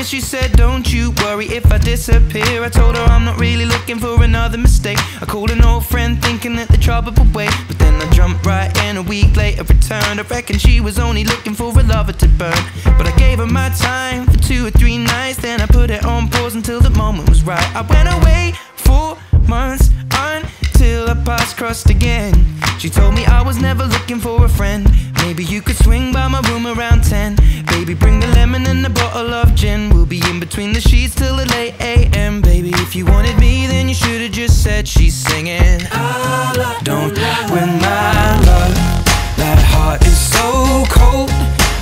she said, don't you worry if I disappear. I told her I'm not really looking for another mistake. I called an old friend thinking that the trouble would wait, but then I jumped right in. A week later returned. I reckon she was only looking for a lover to burn, but I gave her my time for 2 or 3 nights. Then I put it on pause until the moment was right. I went away 4 months until our paths crossed again. She told me I was never looking for a friend. Maybe you could swing by my room around 10. Baby, bring the lemon and a bottle of gin. We'll be in between the sheets till the late AM. Baby, if you wanted me, then you should've just said she's singing. Don't win my love. That heart is so cold,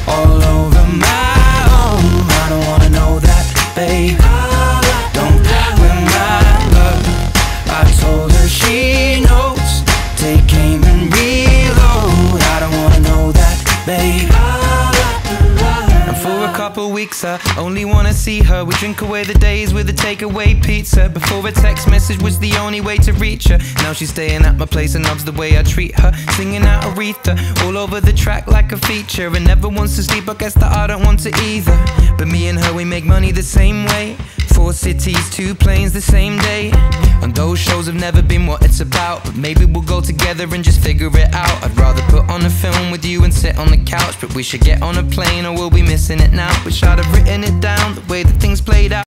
all over my own. I don't wanna know that, babe. Don't win my love. I told her she knows. Take aim and reload. I don't wanna know that, babe. And for a couple weeks I only wanna see her. We drink away the days with a takeaway pizza. Before a text message was the only way to reach her. Now she's staying at my place and loves the way I treat her. Singing out Aretha all over the track like a feature. And never wants to sleep, I guess that I don't want to either. But me and her, we make money the same way. 4 cities, 2 planes the same day. And those shows have never been what it's about, but maybe we'll go together and just figure it out. I'd rather put on a film with you and sit on the couch, but we should get on a plane or we'll be missing it now. Wish I'd have written it down, the way that things played out.